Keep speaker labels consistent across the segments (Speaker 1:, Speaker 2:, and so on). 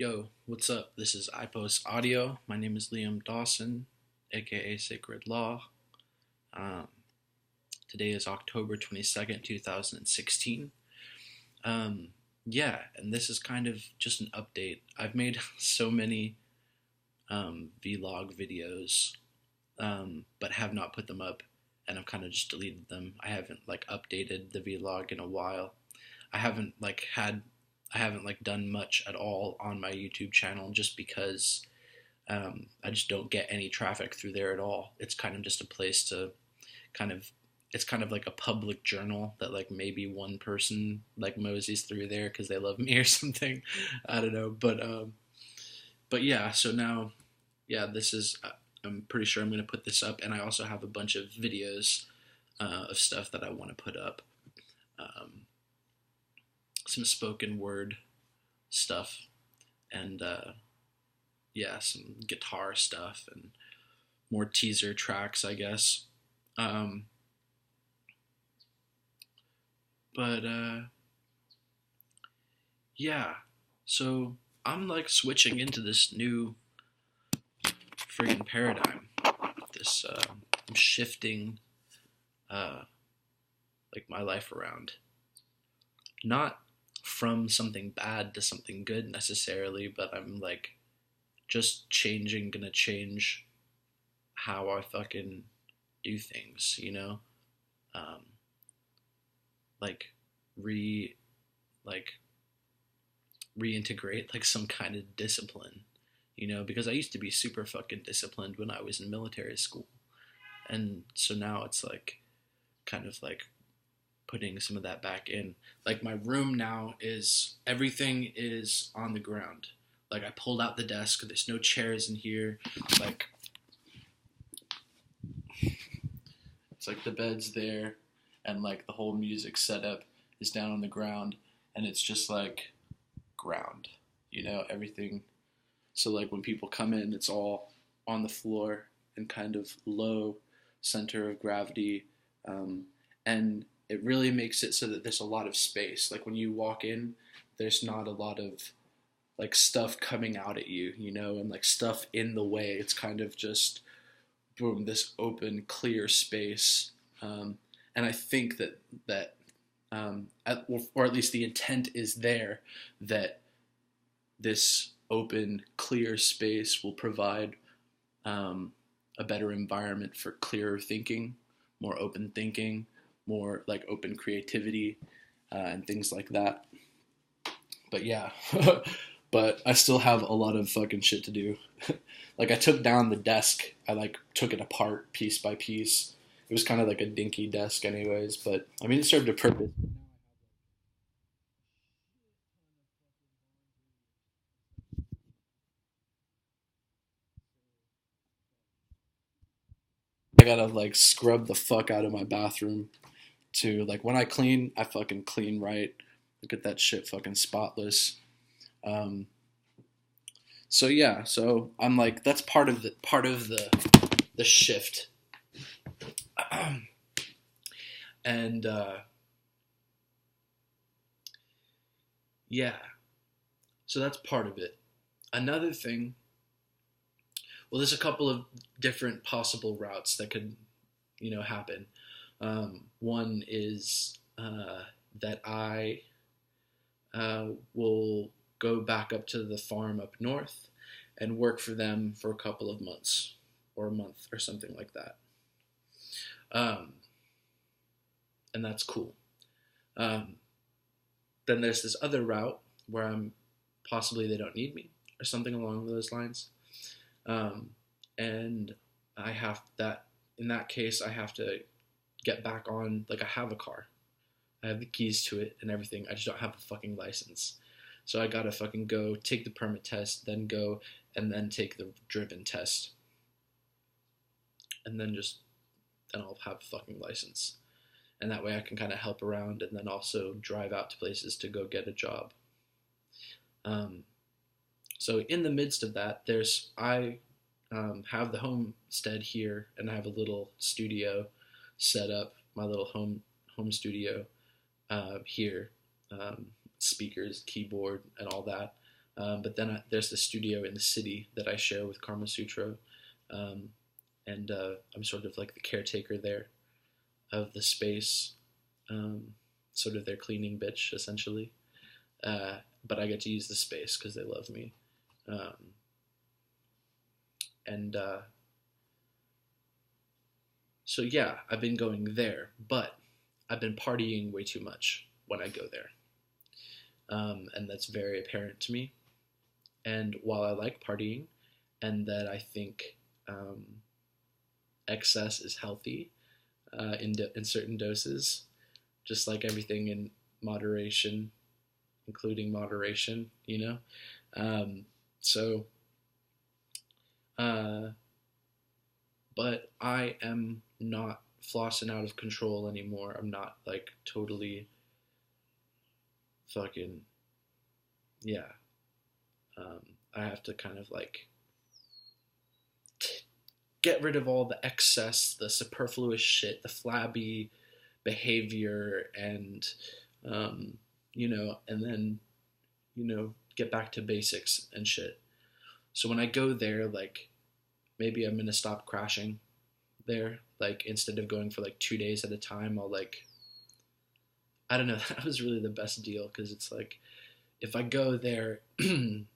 Speaker 1: Yo, what's up? This is Ipos Audio. My name is Liam Dawson, aka Sacred Law. Um, Today is October 22nd, 2016. Um, yeah, and this is kind of just an update. I've made so many vlog videos, but have not put them up, and I've kind of just deleted them. I haven't updated the vlog in a while. I haven't done much at all on my YouTube channel just because I just don't get any traffic through there at all. It's kind of just a place to kind of it's kind of like a public journal that maybe one person moseys through there because they love me or something. I don't know, but yeah. So now, yeah, this is. I'm pretty sure I'm going to put this up, and I also have a bunch of videos of stuff that I want to put up. Um, some spoken word stuff, and yeah, some guitar stuff and more teaser tracks, I guess. Um, but yeah, so I'm switching into this new friggin' paradigm. This I'm shifting uh, my life around, not from something bad to something good necessarily, but I'm just gonna change how I fucking do things, Um, like re like reintegrate some kind of discipline, because I used to be super fucking disciplined when I was in military school. And so now it's kind of putting some of that back in. My room now is everything is on the ground. I pulled out the desk, there's no chairs in here. It's the bed's there, and the whole music setup is down on the ground, and it's just ground, everything. So when people come in, it's all on the floor and kind of low center of gravity, and it really makes it so that there's a lot of space. When you walk in, there's not a lot of stuff coming out at you, and stuff in the way. It's kind of just boom, this open, clear space. And I think that or at least the intent is there, that this open, clear space will provide a better environment for clearer thinking, more open thinking, more open creativity, and things like that. But yeah, but I still have a lot of fucking shit to do. I took down the desk. I took it apart piece by piece. It was kind of a dinky desk anyways, but I mean it served a purpose. I gotta scrub the fuck out of my bathroom too. When I clean, I fucking clean right. Look at that shit fucking spotless. Um, so yeah, so I'm that's part of the shift. And yeah, so that's part of it. Another thing, well, there's a couple of different possible routes that could, happen. One is that I will go back up to the farm up north and work for them for a couple of months or a month or something like that. Um, and that's cool. Um, then there's this other route where possibly they don't need me or something along those lines. Um, and I have that, in that case, I have to get back on, I have a car. I have the keys to it and everything. I just don't have a fucking license. So I gotta fucking go take the permit test, then go and then take the driven test. And then I'll have a fucking license. And that way I can kind of help around and then also drive out to places to go get a job. Um, so in the midst of that, I have the homestead here, and I have a little studio set up, my little home studio here, speakers, keyboard, and all that. But then there's the studio in the city that I share with Karma Sutra, um, and I'm sort of like the caretaker there of the space, um, sort of their cleaning bitch essentially. But I get to use the space because they love me, um, and so yeah, I've been going there, but I've been partying way too much when I go there, and that's very apparent to me. And while I like partying, and that I think um, excess is healthy in certain doses, just like everything in moderation, including moderation, you know. Um, so, uh, but I am not flossing out of control anymore. I'm not like totally fucking yeah. Um, I have to kind of like get rid of all the excess, the superfluous shit, the flabby behavior, and um, and then get back to basics and shit. So when I go there, like maybe I'm gonna stop crashing there. Like instead of going for like 2 days at a time, I'll like I don't know. That was really the best deal because it's like if I go there and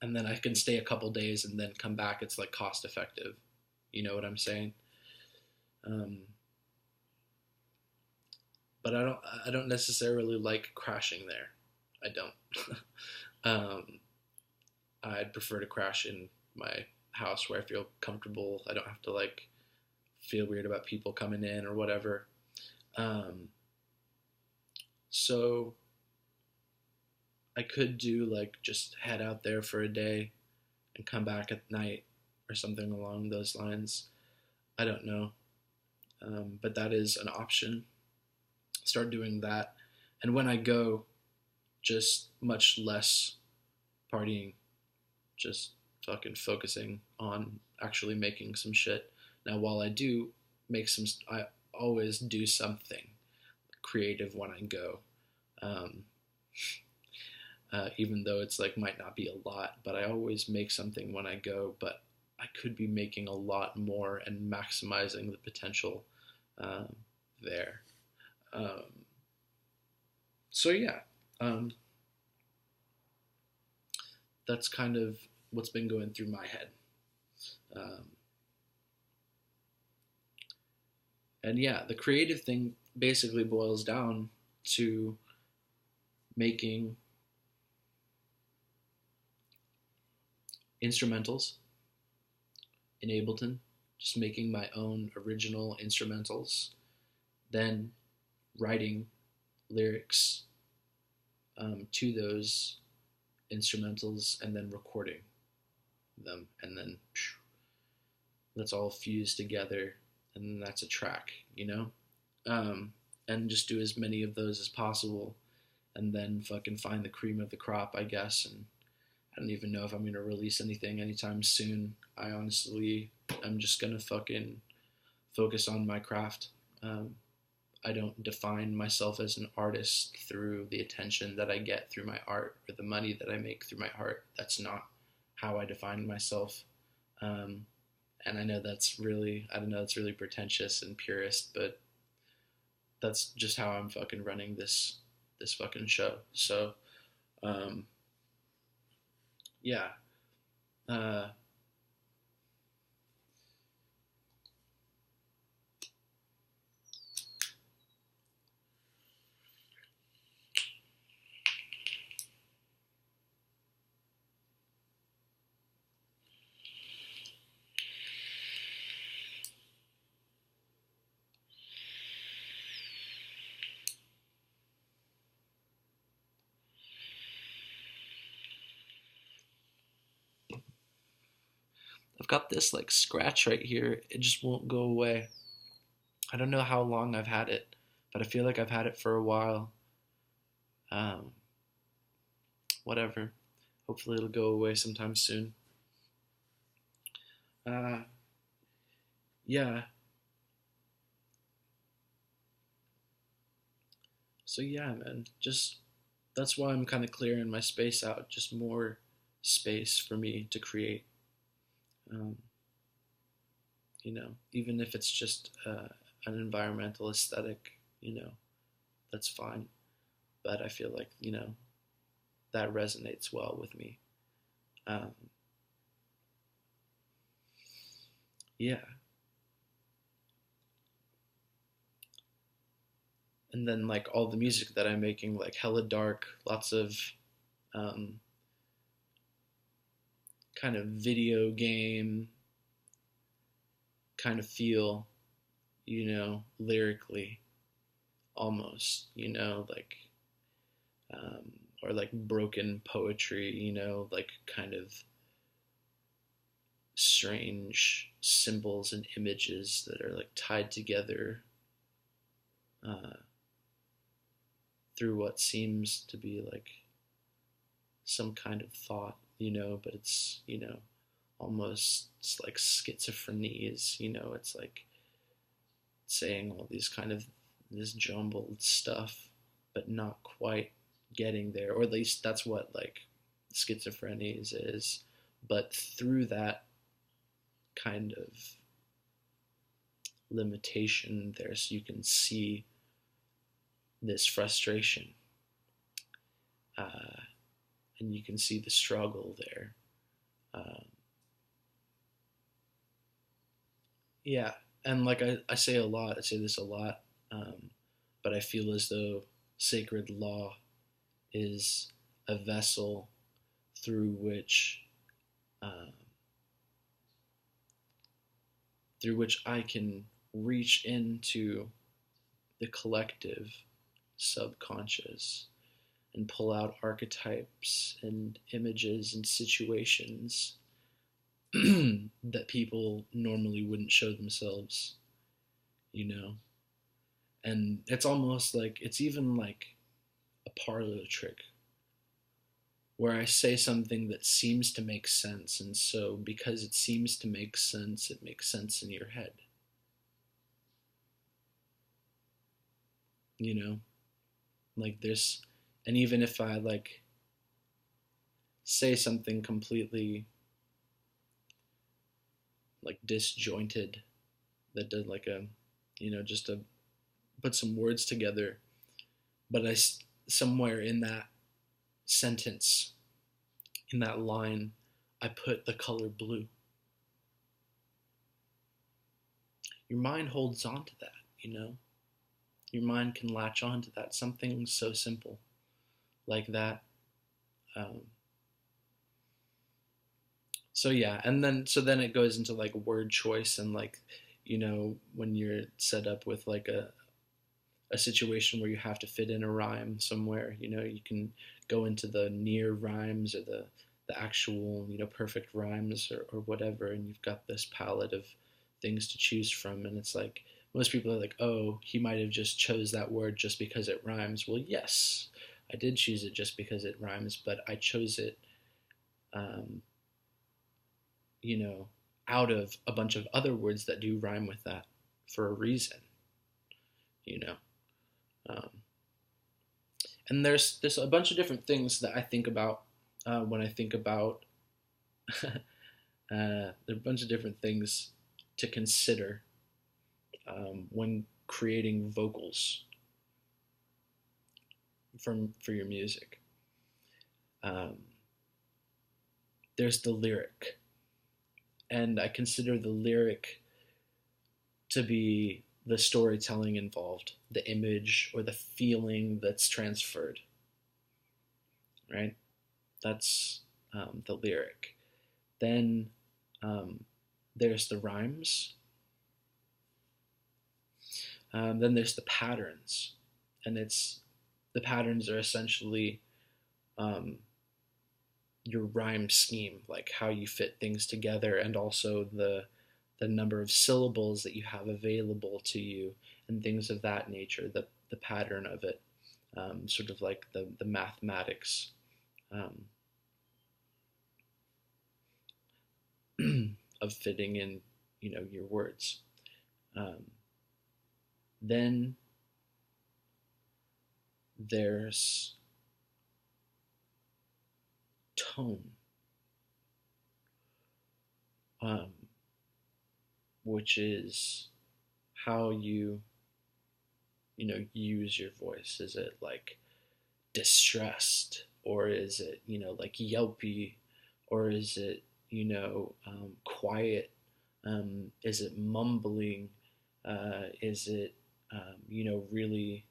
Speaker 1: then I can stay a couple days and then come back, it's like cost effective. You know what I'm saying? Um, but I don't necessarily like crashing there. I don't. um, I'd prefer to crash in my house where I feel comfortable. I don't have to like feel weird about people coming in or whatever. Um, so I could do like just head out there for a day and come back at night or something along those lines. I don't know. But that is an option. Start doing that. And when I go, just much less partying, just fucking focusing on actually making some shit. Now, while I do I always do something creative when I go. Um, Even though it's like might not be a lot, but I always make something when I go. But I could be making a lot more and maximizing the potential um, there. Um, so yeah, um, that's kind of what's been going through my head. Um, and yeah, the creative thing basically boils down to making instrumentals in Ableton, just making my own original instrumentals, then writing lyrics to those instrumentals, and then recording them, and then that's all fused together, and then that's a track, and just do as many of those as possible, and then fucking find the cream of the crop, I guess. And I don't even know if I'm going to release anything anytime soon. I honestly, I'm just going to fucking focus on my craft. I don't define myself as an artist through the attention that I get through my art or the money that I make through my art. That's not how I define myself. And I know I don't know, it's really pretentious and purist, but that's just how I'm fucking running this fucking show. So, um, yeah. Uh, I've got this like scratch right here. It just won't go away. I don't know how long I've had it, but I feel like I've had it for a while. Um, Whatever. Hopefully it'll go away sometime soon. Uh, yeah. So yeah, man. Just that's why I'm kind of clearing my space out, just more space for me to create. Um, Even if it's just an environmental aesthetic, that's fine. But I feel like, that resonates well with me. Um, yeah. And then like all the music that I'm making, like hella dark, lots of um, kind of video game kind of feel, lyrically almost, like um, or like broken poetry, like kind of strange symbols and images that are like tied together uh, through what seems to be like some kind of thought, but it's, almost it's like schizophrenies, it's like saying all these kind of this jumbled stuff, but not quite getting there, or at least that's what like schizophrenies is. But through that kind of limitation there, so you can see this frustration, uh, and you can see the struggle there. Um, yeah, and like I say a lot, I say this a lot, um, but I feel as though sacred law is a vessel through um, which I can reach into the collective subconscious and pull out archetypes and images and situations that people normally wouldn't show themselves, you know? And it's almost like, it's even like a parlor trick where I say something that seems to make sense, and so because it seems to make sense, it makes sense in your head. You know? Like there's, and even if I like say something completely like disjointed that did like a, just to put some words together, but somewhere in that sentence, in that line, I put the color blue. Your mind holds on to that. Your mind can latch on to that. Something so simple like that. Um, so yeah, and then it goes into like word choice and like, when you're set up with like a situation where you have to fit in a rhyme somewhere, you can go into the near rhymes or the actual, perfect rhymes or whatever, and you've got this palette of things to choose from, and it's like most people are like, oh, he might have just chose that word just because it rhymes. Well, yes, I did choose it just because it rhymes, but I chose it, um, out of a bunch of other words that do rhyme with that for a reason, you know. Um, and there's a bunch of different things that I think about when I think about there are a bunch of different things to consider when creating vocals for your music. Um, there's the lyric, and I consider the lyric to be the storytelling involved, the image or the feeling that's transferred, right? That's the lyric. Then there's the rhymes. Then there's the patterns, and the patterns are essentially um, your rhyme scheme, like how you fit things together, and also the number of syllables that you have available to you, and things of that nature. The pattern of it, sort of like the mathematics um, of fitting in, your words. Um, then there's tone, um, which is how use your voice. Is it like distressed, or is it like yelpy, or is it quiet? Is it mumbling? Is it really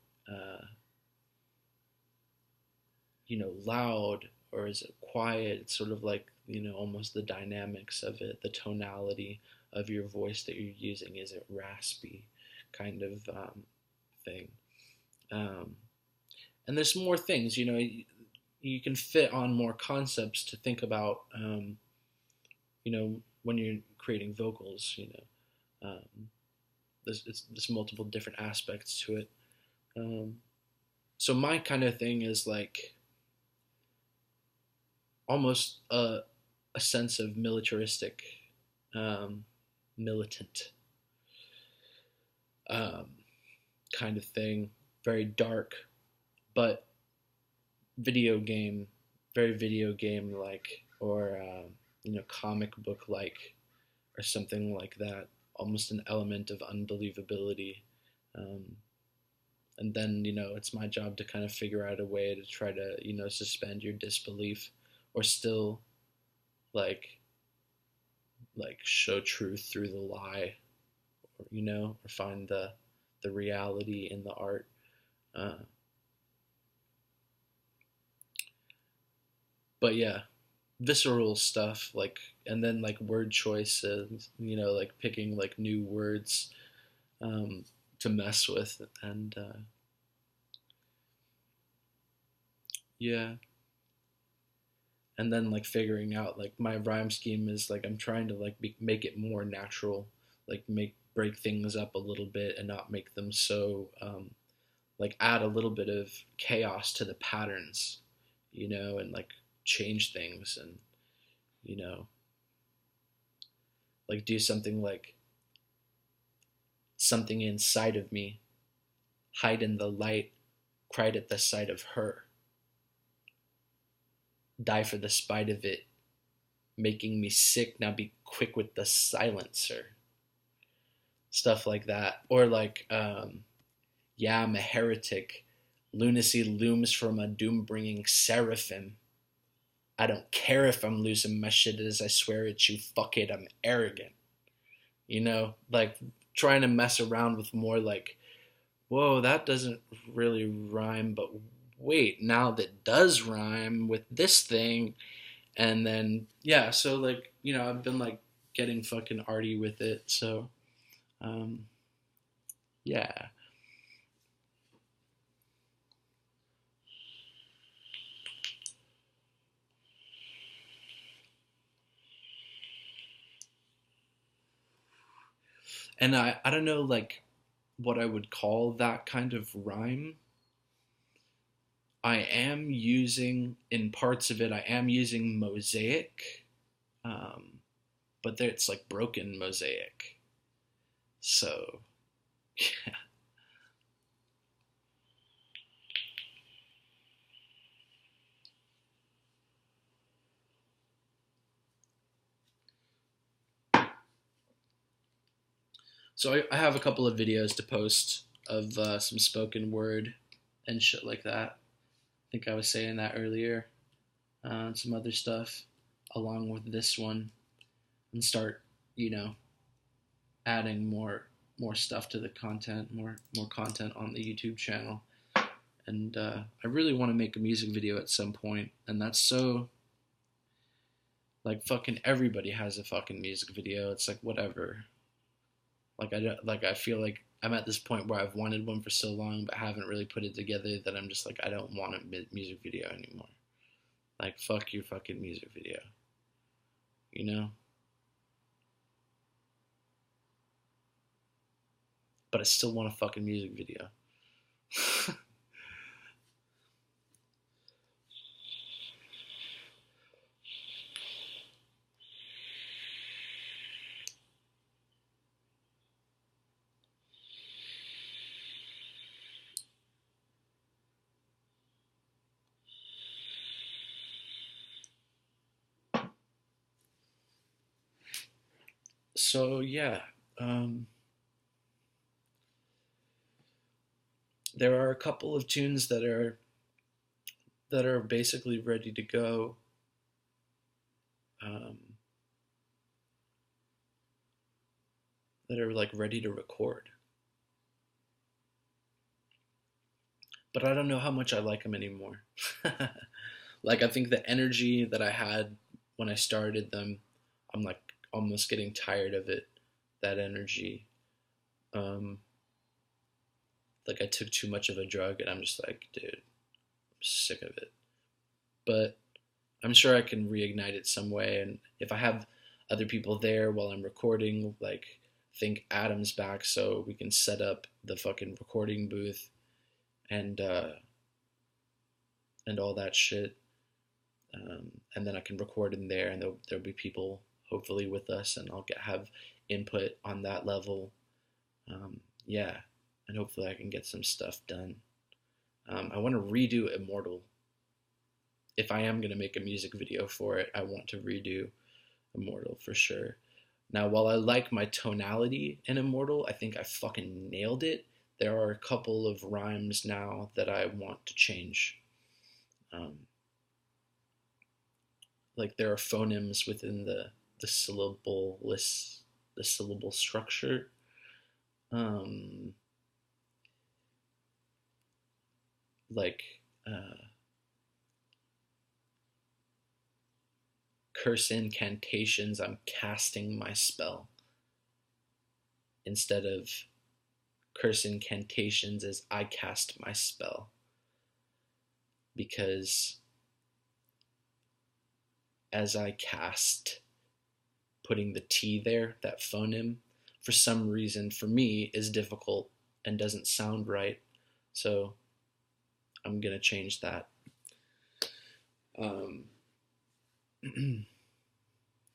Speaker 1: loud, or is it quiet? It's sort of like almost the dynamics of it, the tonality of your voice that you're using. Is it raspy, kind of thing? Um, and there's more things. You can fit on more concepts to think about. When you're creating vocals, there's multiple different aspects to it. So my kind of thing is like almost a sense of militaristic, militant um, kind of thing. Very dark, but very video game like, or comic book like, or something like that. Almost an element of unbelievability. And then it's my job to kind of figure out a way to try to suspend your disbelief, or still like show truth through the lie, or find the reality in the art. But yeah, visceral stuff, like, and then like word choices, like picking like new words to mess with, and yeah, and then like figuring out like my rhyme scheme is like I'm trying to like make it more natural, like break things up a little bit and not make them so like add a little bit of chaos to the patterns, and like change things, and like do something like something inside of me hide in the light, cried at the sight of her, die for the spite of it, making me sick, now be quick with the silencer. Stuff like that. Or like yeah, I'm a heretic, lunacy looms from a doom bringing seraphim. I don't care if I'm losing my shit as I swear at you, fuck it, I'm arrogant. Like trying to mess around with more like, whoa, that doesn't really rhyme, but wait, now that does rhyme with this thing. And then, yeah, so like, I've been like getting fucking arty with it. So, yeah. And I don't know, like, what I would call that kind of rhyme. I am using, in parts of it, I am using mosaic, um, but there it's like broken mosaic. So, yeah. So I have a couple of videos to post of some spoken word and shit like that. I think I was saying that earlier. Some other stuff along with this one, and start, you know, adding more stuff to the content, more content on the YouTube channel. And I really want to make a music video at some point, and that's so like fucking everybody has a fucking music video. It's like whatever. I feel like I'm at this point where I've wanted one for so long, but haven't really put it together that I'm just like I don't want a music video anymore. Like fuck your fucking music video, you know. But I still want a fucking music video. So yeah, um, there are a couple of tunes that are basically ready to go. Um, that are like ready to record, but I don't know how much I like them anymore. Like I think the energy that I had when I started them, I'm like almost getting tired of it. That energy, um, like I took too much of a drug, and I'm just like, dude, I'm sick of it. But I'm sure I can reignite it some way. And if I have other people there while I'm recording, like think Adam's back, so we can set up the fucking recording booth and and all that shit. And then I can record in there, and there'll be people hopefully with us, and I'll have input on that level. Yeah, and hopefully I can get some stuff done. I want to redo Immortal. If I am gonna make a music video for it, I want to redo Immortal for sure. Now, while I like my tonality in Immortal, I think I fucking nailed it. There are a couple of rhymes now that I want to change. Um, like there are phonemes within the syllable list, the syllable structure. Um, like curse incantations, I'm casting my spell, instead of curse incantations as I cast my spell. Because as I cast, putting the T there, that phoneme, for some reason for me is difficult and doesn't sound right. So I'm gonna change that. Um,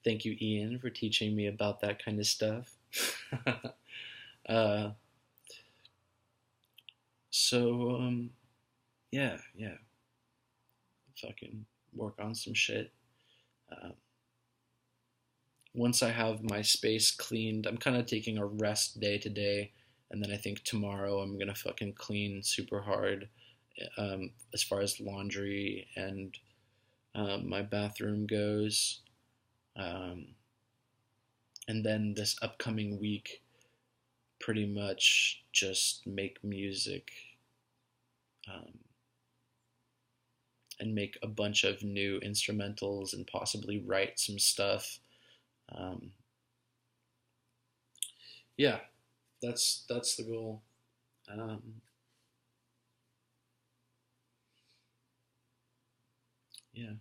Speaker 1: Thank you, Ian, for teaching me about that kind of stuff. uh, so yeah, fucking work on some shit. Uh, Once I have my space cleaned, I'm kind of taking a rest day today, and then I think tomorrow I'm gonna fucking clean super hard, as far as laundry and my bathroom goes. Um, and then this upcoming week, pretty much just make music, um, and make a bunch of new instrumentals and possibly write some stuff. Um, yeah, that's the goal. Um, yeah.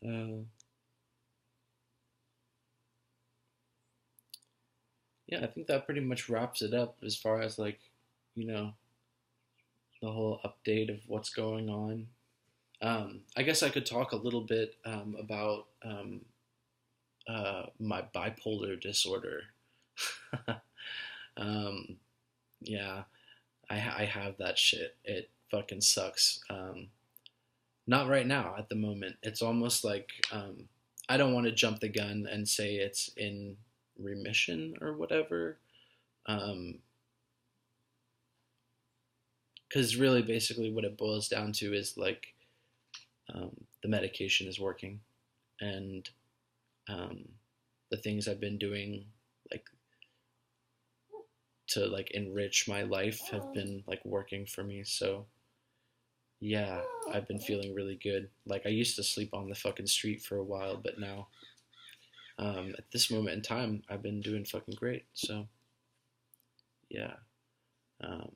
Speaker 1: Uh, yeah, I think that pretty much wraps it up as far as like, you know, the whole update of what's going on. I guess I could talk a little bit about my bipolar disorder. um, yeah, I have that shit. It fucking sucks. Not right now at the moment. It's almost like I don't want to jump the gun and say it's in remission or whatever. Um, because really basically what it boils down to is like the medication is working, and um, the things I've been doing like to like enrich my life have been like working for me. So yeah, I've been feeling really good. Like I used to sleep on the fucking street for a while, but now at this moment in time I've been doing fucking great. So yeah, um,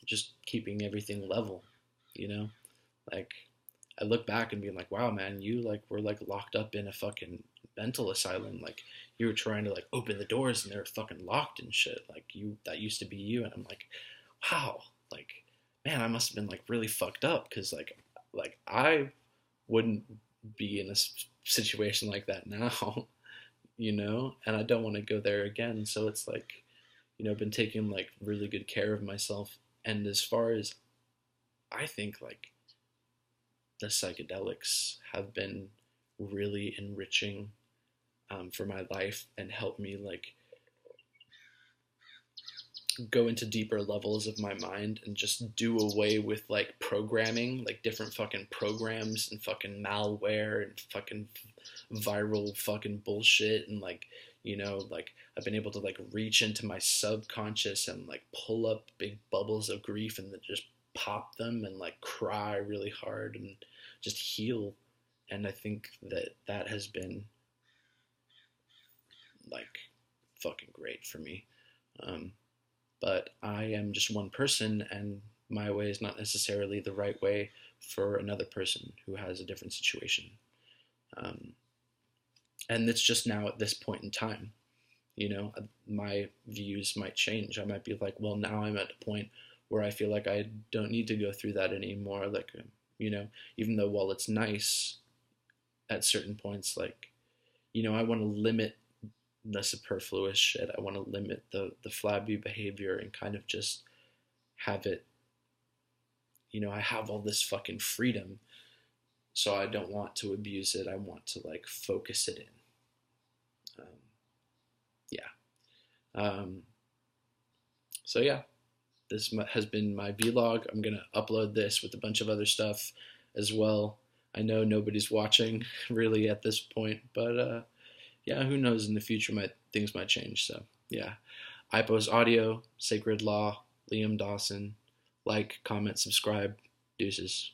Speaker 1: just keeping everything level, you know, like I look back and being like, wow, man, you like were like locked up in a fucking mental asylum. Like you were trying to like open the doors and they're fucking locked and shit. Like you, that used to be you. And I'm like, wow, like, man, I must have been like really fucked up. Cause like I wouldn't be in a situation like that now, you know, and I don't want to go there again. So it's like, you know, I've been taking like really good care of myself. And as far as I think like the psychedelics have been really enriching for my life and helped me like go into deeper levels of my mind and just do away with like programming, like different fucking programs and fucking malware and fucking viral fucking bullshit. And like, like I've been able to like reach into my subconscious and like pull up big bubbles of grief and then just pop them and like cry really hard and just heal. And I think that that has been like fucking great for me. But I am just one person, and my way is not necessarily the right way for another person who has a different situation. Um, and it's just now at this point in time, my views might change. I might be like, well, now I'm at a point where I feel like I don't need to go through that anymore. Like, even though while it's nice at certain points, like, I want to limit the superfluous shit. I want to limit the flabby behavior and kind of just have it, I have all this fucking freedom, so I don't want to abuse it. I want to like focus it in. Yeah. So yeah, this has been my vlog. I'm going to upload this with a bunch of other stuff as well. I know nobody's watching really at this point, but yeah, who knows, in the future things might change. So yeah, Ipos Audio, Sacred Law, Liam Dawson. Like, comment, subscribe. Deuces.